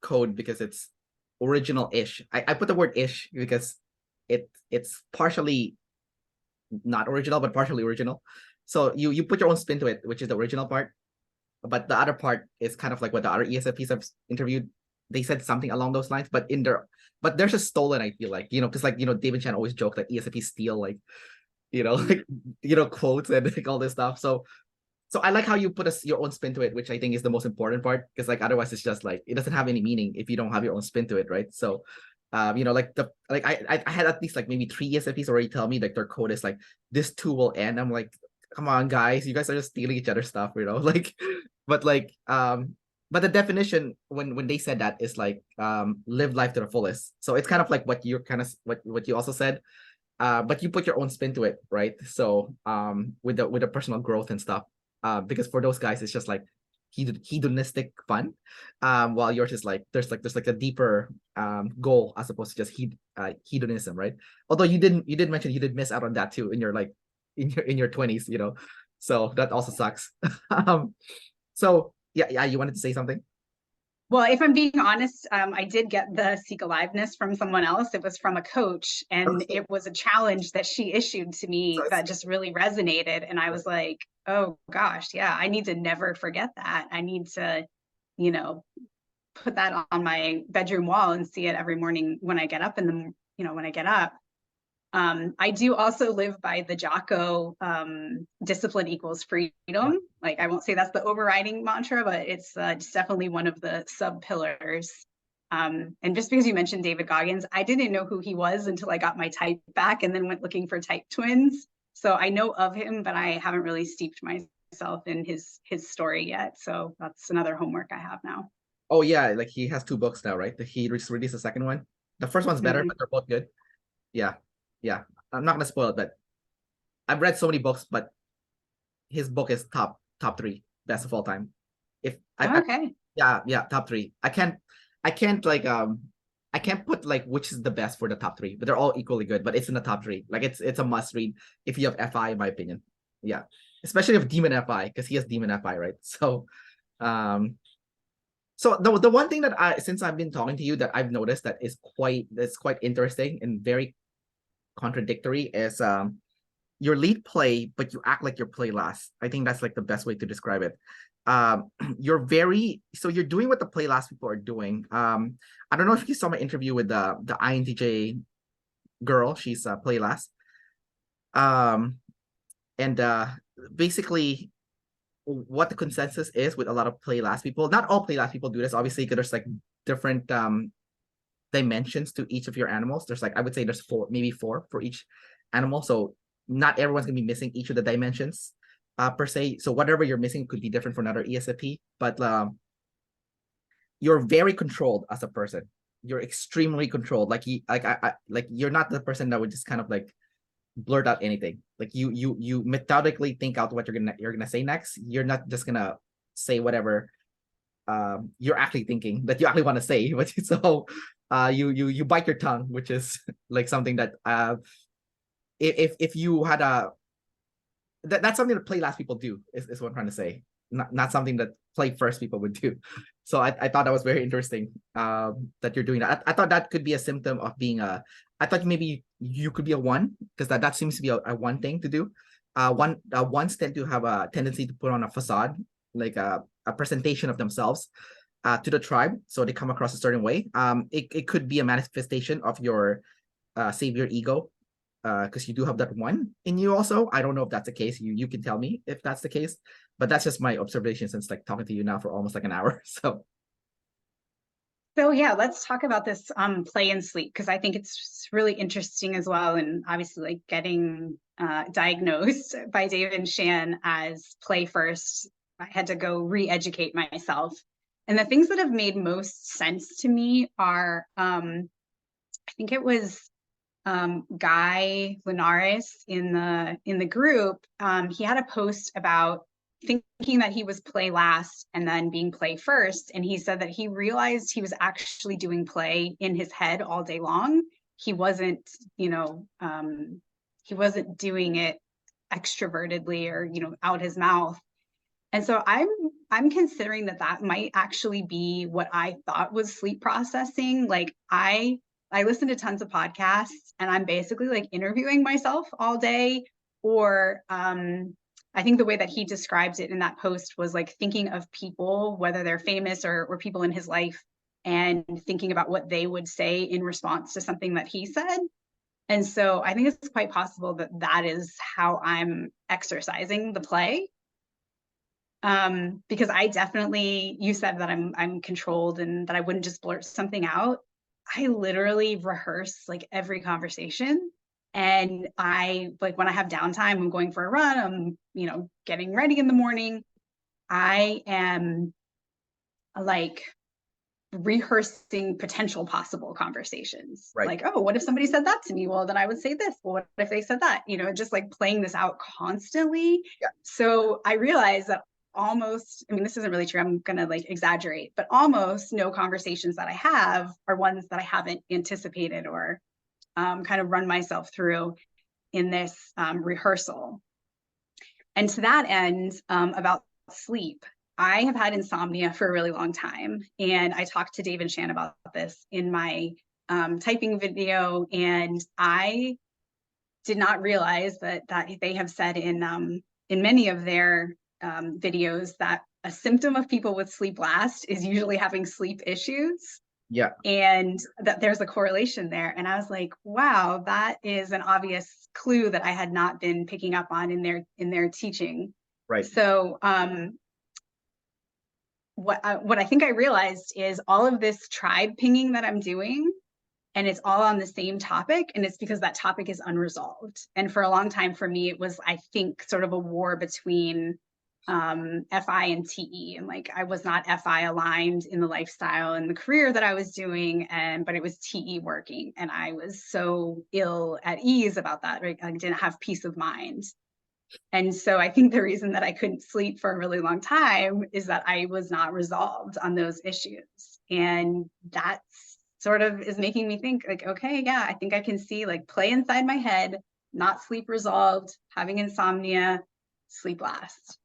code because it's original-ish. I put the word ish because it's partially not original, but partially original. So you put your own spin to it, which is the original part. But the other part is kind of like what the other ESFPs I've interviewed. They said something along those lines, but there's a stolen, I feel like, because like, David Chan always joked that ESFPs steal like, like, quotes and like all this stuff. So I like how you put your own spin to it, which I think is the most important part, because like otherwise it's just like it doesn't have any meaning if you don't have your own spin to it, right? So, like I had at least like maybe 3 ESFPs already tell me like their code is like this too will end. I'm like, come on guys, you guys are just stealing each other's stuff, like, but like but the definition when they said that is like live life to the fullest. So it's kind of like what you're kind of what you also said. But you put your own spin to it, right? So with the personal growth and stuff. Because for those guys, it's just like hedonistic fun. While yours is like there's like a deeper goal as opposed to just hedonism, right? Although you did mention you did miss out on that too in your like in your 20s, so that also sucks. So yeah, you wanted to say something? Well, if I'm being honest, I did get the Seek Aliveness from someone else. It was from a coach, and Okay. it was a challenge that she issued to me So that just really resonated. And I was like, oh gosh, yeah, I need to never forget that. I need to, you know, put that on my bedroom wall and see it every morning when I get up when I get up. I do also live by the Jocko discipline equals freedom. Like, I won't say that's the overriding mantra, but it's definitely one of the sub pillars. And just because you mentioned David Goggins, I didn't know who he was until I got my type back and then went looking for type twins. So I know of him, but I haven't really steeped myself in his story yet. So that's another homework I have now. Oh yeah, like he has 2 books now, right? He released the second one. The first one's better, but they're both good. Yeah, yeah. I'm not gonna spoil it, but I've read so many books, but his book is top 3 best of all time. If Okay. yeah, top 3. I can't like I can't put like which is the best for the top 3, but they're all equally good. But it's in the top 3. Like it's a must read if you have FI, in my opinion. Yeah, especially if Demon FI, because he has Demon FI, right? Um, so the one thing that since I've been talking to you that I've noticed that's quite interesting and very contradictory is your lead play, but you act like your play last. I think that's like the best way to describe it. You're doing what the play last people are doing. I don't know if you saw my interview with the INTJ girl. She's play last. And basically what the consensus is with a lot of play last people. Not all play last people do this, obviously, because there's like different dimensions to each of your animals. There's like I would say there's 4, maybe 4 for each animal. So not everyone's gonna be missing each of the dimensions per se. So whatever you're missing could be different for another ESFP, but you're very controlled as a person. You're extremely controlled. Like you're not the person that would just kind of like blurt out anything. Like you methodically think out what you're gonna say next. You're not just gonna say whatever you're actually thinking that you actually want to say. But so you bite your tongue, which is like something that if you had that's something that play last people do is what I'm trying to say. Not something that play first people would do. So I thought that was very interesting that you're doing that. I thought that could be a symptom of being I thought maybe you could be a 1, because that seems to be a 1 thing to do. Ones tend to have a tendency to put on a facade, like a presentation of themselves to the tribe, so they come across a certain way. It could be a manifestation of your savior ego, because you do have that 1 in you also. I don't know if that's the case. You can tell me if that's the case, but that's just my observation since like talking to you now for almost like an hour. So yeah, let's talk about this play and sleep, because I think it's really interesting as well. And obviously like getting diagnosed by David Shan as play first, I had to go re-educate myself. And the things that have made most sense to me are, I think it was Guy Linares in the group. He had a post about thinking that he was play last and then being play first. And he said that he realized he was actually doing play in his head all day long. he wasn't, he wasn't doing it extrovertedly or, out his mouth. And so I'm considering that might actually be what I thought was sleep processing. Like I listen to tons of podcasts and I'm basically like interviewing myself all day, or I think the way that he describes it in that post was like thinking of people, whether they're famous or people in his life, and thinking about what they would say in response to something that he said. And so I think it's quite possible that that is how I'm exercising the play. Because I definitely, you said that I'm controlled and that I wouldn't just blurt something out. I literally rehearse like every conversation. And I like when I have downtime, I'm going for a run, I'm, getting ready in the morning. I am like rehearsing potential possible conversations. Right. Like, oh, what if somebody said that to me? Well, then I would say this. Well, what if they said that? Just like playing this out constantly. Yeah. So I realized that almost, I mean, this isn't really true, I'm gonna like exaggerate, but almost no conversations that I have are ones that I haven't anticipated or kind of run myself through in this rehearsal. And to that end, about sleep, I have had insomnia for a really long time. And I talked to Dave and Shan about this in my typing video. And I did not realize that they have said in many of their videos that a symptom of people with sleep last is usually having sleep issues. Yeah. And that there's a correlation there. And I was like, wow, that is an obvious clue that I had not been picking up on in their teaching. Right. So what I think I realized is all of this tribe pinging that I'm doing, and it's all on the same topic, and it's because that topic is unresolved. And for a long time for me, it was, I think, sort of a war between FI and TE, and like I was not FI aligned in the lifestyle and the career that I was doing, but it was TE working, and I was so ill at ease about that, right? I didn't have peace of mind. And so I think the reason that I couldn't sleep for a really long time is that I was not resolved on those issues. And that's sort of is making me think like, okay, yeah, I think I can see like play inside my head, not sleep resolved, having insomnia, sleep last.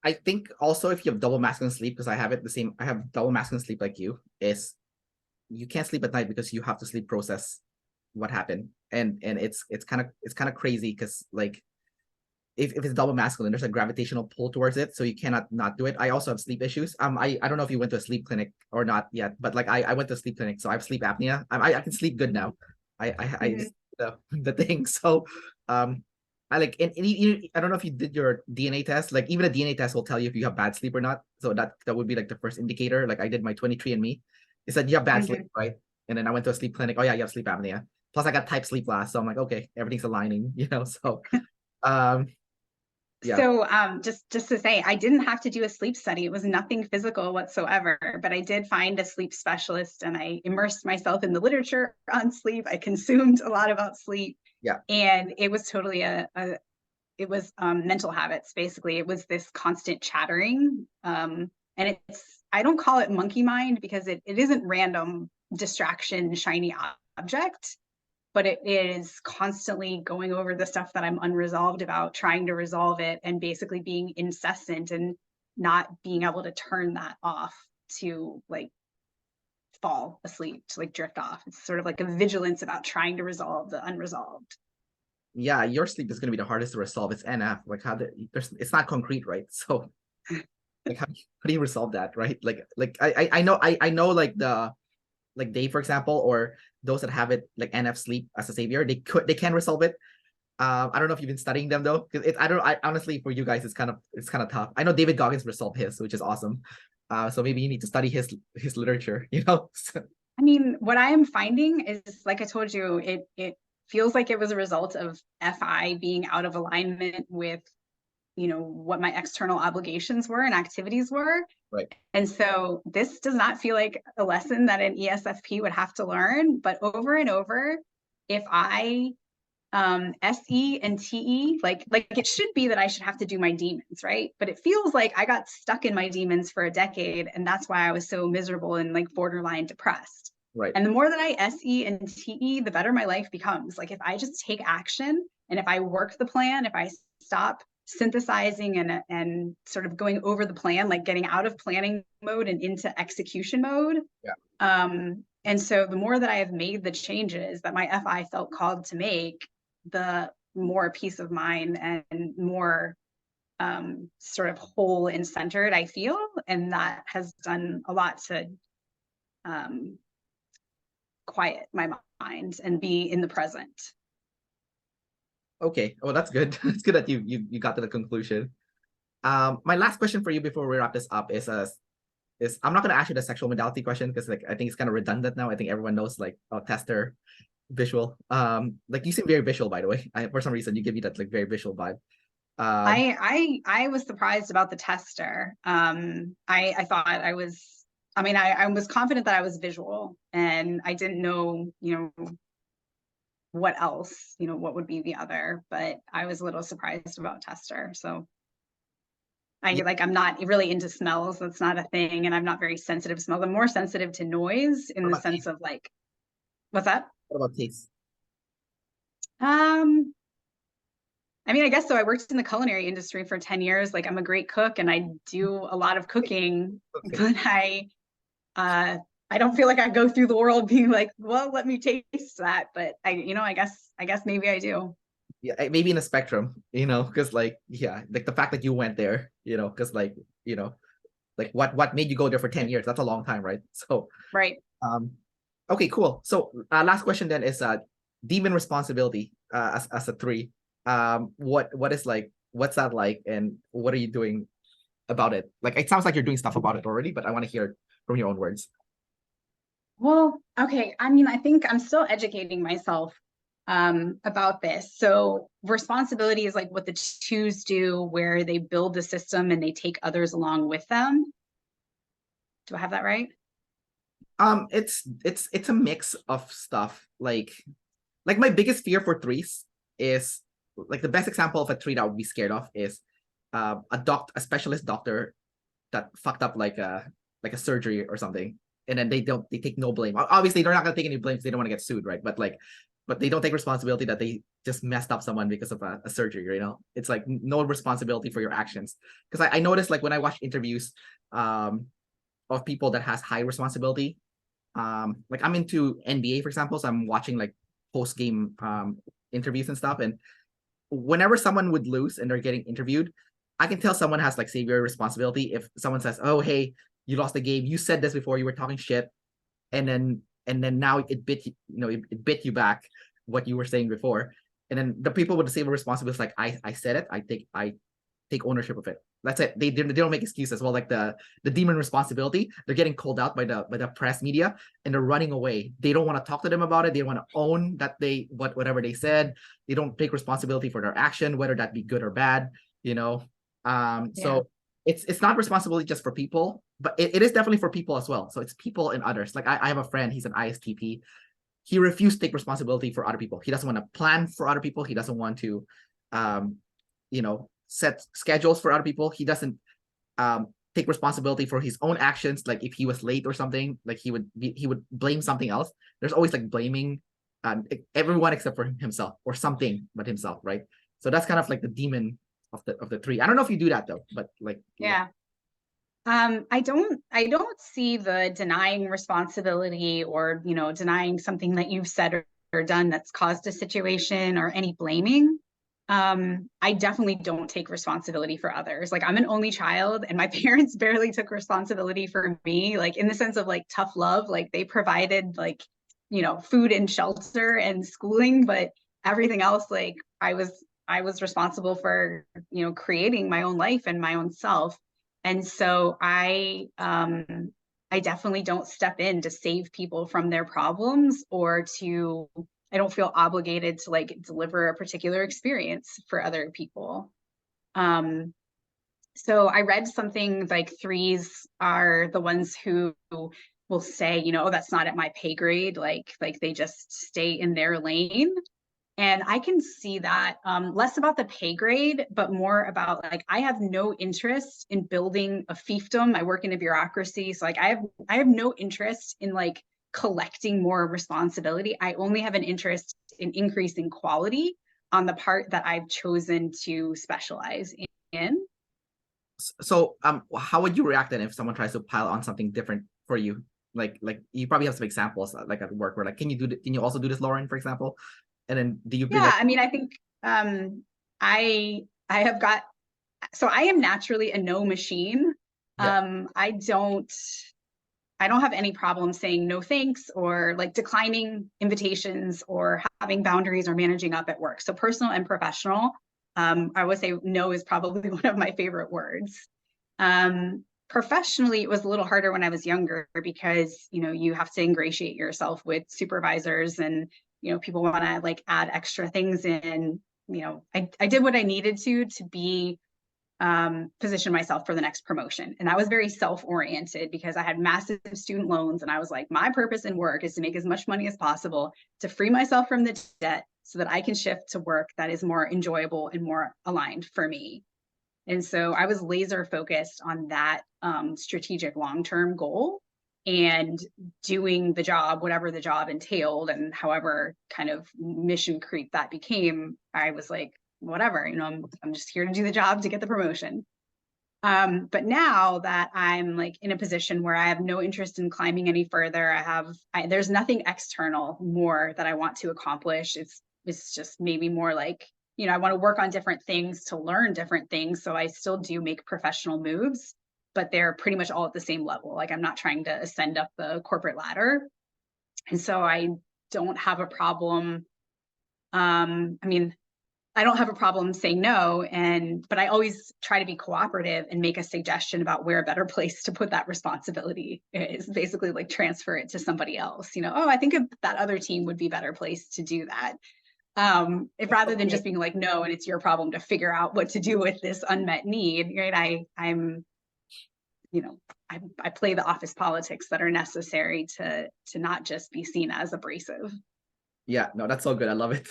I think also if you have double masculine sleep, because I have it the same, I have double masculine sleep like you, is you can't sleep at night because you have to sleep process what happened. And it's kind of crazy because like if it's double masculine, there's a gravitational pull towards it, so you cannot not do it. I also have sleep issues. I don't know if you went to a sleep clinic or not yet, but like I went to a sleep clinic, so I have sleep apnea. I can sleep good now. The thing. So I like and I don't know if you did your DNA test. Like even a DNA test will tell you if you have bad sleep or not. So that would be like the first indicator. Like I did my 23andMe. It said you have bad sleep, right? And then I went to a sleep clinic. Oh yeah, you have sleep apnea. Plus I got type sleep last. So I'm like, okay, everything's aligning, So yeah. So just to say, I didn't have to do a sleep study. It was nothing physical whatsoever, but I did find a sleep specialist and I immersed myself in the literature on sleep. I consumed a lot about sleep. Yeah. And it was totally it was mental habits. Basically, it was this constant chattering. And I don't call it monkey mind because it isn't random distraction, shiny object, but it is constantly going over the stuff that I'm unresolved about, trying to resolve it, and basically being incessant and not being able to turn that off to like fall asleep, to like drift off. It's sort of like a vigilance about trying to resolve the unresolved. Yeah, your sleep is going to be the hardest to resolve. It's NF. Like it's not concrete, right? So like how do you resolve that, right? Like I know like the like Dave, for example, or those that have it like NF sleep as a savior, they can resolve it. I don't know if you've been studying them though, because I honestly for you guys it's kind of tough. I know David Goggins resolved his, which is awesome. So maybe you need to study his literature, I mean, what I am finding is, like I told you, it feels like it was a result of FI being out of alignment with, what my external obligations were and activities were. Right. And so this does not feel like a lesson that an ESFP would have to learn, but over and over, if I SE and TE, like it should be that I should have to do my demons, right? But it feels like I got stuck in my demons for a decade, and that's why I was so miserable and like borderline depressed. Right. And the more that I SE and TE, the better my life becomes. Like if I just take action and if I work the plan, if I stop synthesizing and sort of going over the plan, like getting out of planning mode and into execution mode. Yeah. And so the more that I have made the changes that my FI felt called to make, the more peace of mind and more sort of whole and centered I feel. And that has done a lot to quiet my mind and be in the present. Okay. Oh, that's good. It's good that you got to the conclusion. My last question for you before we wrap this up is I'm not gonna ask you the sexual modality question because like I think it's kind of redundant now. I think everyone knows like tester, visual. Like you seem very visual, by the way. For some reason you give me that like very visual vibe. I was surprised about the tester. I thought I was. I mean, I was confident that I was visual, and I didn't know, what else, what would be the other. But I was a little surprised about tester. So Yeah. I'm not really into smells. That's not a thing, and I'm not very sensitive to smells. I'm more sensitive to noise in What the about sense taste? of like, what's that? What about taste? Um, I mean, I guess so. I worked in the culinary industry for 10 years. Like I'm a great cook and I do a lot of cooking, Okay. but uh I don't feel like I go through the world being like, well, let me taste that. But I guess maybe I do. Yeah, maybe in a spectrum, because like yeah, like the fact that you went there, because like what made you go there for 10 years? That's a long time, right? So Right. um okay, cool. So last question then is demon responsibility as a three. What is like what's that like and what are you doing about it? Like it sounds like you're doing stuff about it already, but I want to hear it from your own words. Well, okay. I mean, I think I'm still educating myself about this. So responsibility is like what the twos do, where they build the system and they take others along with them. Do I have that right? It's a mix of stuff. Like my biggest fear for threes is like the best example of a three that I would be scared of is a specialist doctor that fucked up like a surgery or something, and then they take no blame. Obviously, they're not gonna take any blame because they don't want to get sued, right? But they don't take responsibility that they just messed up someone because of a surgery. It's like no responsibility for your actions. Because I noticed like when I watch interviews of people that has high responsibility, like I'm into NBA for example, so I'm watching like post game interviews and stuff, and whenever someone would lose and they're getting interviewed, I can tell someone has like savior responsibility if someone says, "Oh, hey, you lost the game. You said this before. You were talking shit, and then now it bit it bit you back what you were saying before." And then the people with the savior responsibility is like, "I said it. I take ownership of it. That's it. They don't make excuses." Well, like the demon responsibility, they're getting called out by the press media and they're running away. They don't want to talk to them about it. They want to own that whatever they said. They don't take responsibility for their action, whether that be good or bad. Yeah. So it's not responsibility just for people, but it is definitely for people as well. So it's people and others. Like I have a friend, he's an ISTP. He refused to take responsibility for other people. He doesn't want to plan for other people. He doesn't want to set schedules for other people. He doesn't take responsibility for his own actions. Like if he was late or something, like he would blame something else. There's always like blaming everyone except for himself or something but himself, right? So that's kind of like the demon of the three. I don't know if you do that though, but like Yeah. I don't see the denying responsibility or, denying something that you've said or done that's caused a situation or any blaming. I definitely don't take responsibility for others. Like I'm an only child and my parents barely took responsibility for me, like in the sense of like tough love. Like they provided like, food and shelter and schooling, but everything else, like I was responsible for, creating my own life and my own self. And so I definitely don't step in to save people from their problems or to I don't feel obligated to like deliver a particular experience for other people. Um, so I read something like threes are the ones who will say, oh, that's not at my pay grade. Like they just stay in their lane. And I can see that less about the pay grade, but more about like I have no interest in building a fiefdom. I work in a bureaucracy, so like I have no interest in like collecting more responsibility. I only have an interest in increasing quality on the part that I've chosen to specialize in. So how would you react then if someone tries to pile on something different for you? Like you probably have some examples like at work where like, can you also do this, Lauren, for example? And then do you bring I mean, I think I have got, so I am naturally a no machine. Yeah. I don't have any problem saying no thanks, or like declining invitations, or having boundaries, or managing up at work. So personal and professional, I would say no is probably one of my favorite words. Professionally, it was a little harder when I was younger because, you know, you have to ingratiate yourself with supervisors, and, you know, people want to like add extra things in. You know, I did what I needed to be position myself for the next promotion. And I was very self-oriented because I had massive student loans, and I was like, my purpose in work is to make as much money as possible to free myself from the debt so that I can shift to work that is more enjoyable and more aligned for me. And so I was laser focused on that strategic long-term goal, and doing the job, whatever the job entailed, and however kind of mission creep that became. I was like, whatever, you know, I'm just here to do the job to get the promotion. But now that I'm like in a position where I have no interest in climbing any further, there's nothing external more that I want to accomplish. It's just maybe more like, you know, I want to work on different things to learn different things. So I still do make professional moves, but they're pretty much all at the same level. Like, I'm not trying to ascend up the corporate ladder. And so I don't have a problem. I mean, I don't have a problem saying no, but I always try to be cooperative and make a suggestion about where a better place to put that responsibility is. Basically, like, transfer it to somebody else. You know, oh, I think that other team would be a better place to do that. If rather than just being like, no, and it's your problem to figure out what to do with this unmet need, right? I'm, you know, I play the office politics that are necessary to not just be seen as abrasive. Yeah, no, that's so good. I love it.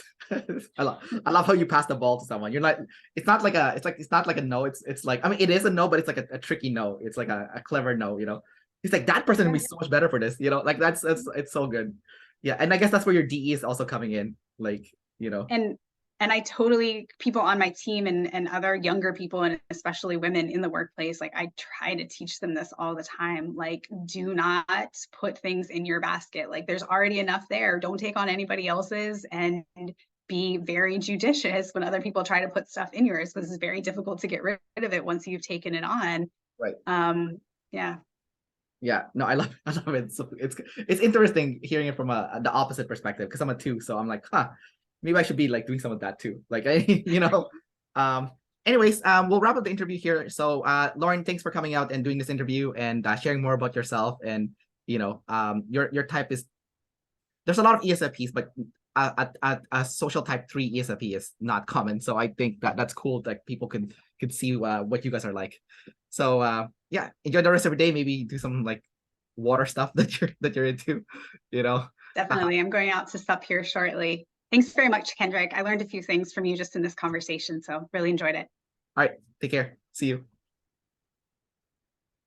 I love how you pass the ball to someone. You're like, it's not like a no. It's like, I mean, it is a no, but it's like a tricky no. It's like a clever no, you know. He's like, that person would be so much better for this, you know. Like that's it's so good. Yeah, and I guess that's where your DE is also coming in, like, you know. And I totally, people on my team and other younger people, and especially women in the workplace, like, I try to teach them this all the time. Like, do not put things in your basket. Like, there's already enough there. Don't take on anybody else's, and be very judicious when other people try to put stuff in yours, because it's very difficult to get rid of it once you've taken it on. Right. Yeah. Yeah, no, I love it. So it's interesting hearing it from the opposite perspective, because I'm a 2, so I'm like, maybe I should be like doing some of that too. Like, you know. Anyways, we'll wrap up the interview here. So, Lauren, thanks for coming out and doing this interview and sharing more about yourself. And, you know, your type is, there's a lot of ESFPs, but a social type 3 ESFP is not common. So I think that's cool that people can see what you guys are like. So yeah, enjoy the rest of your day. Maybe do some like water stuff that you're into, you know. Definitely. I'm going out to sup here shortly. Thanks very much, Kendrick. I learned a few things from you just in this conversation, so really enjoyed it. All right, take care. See you.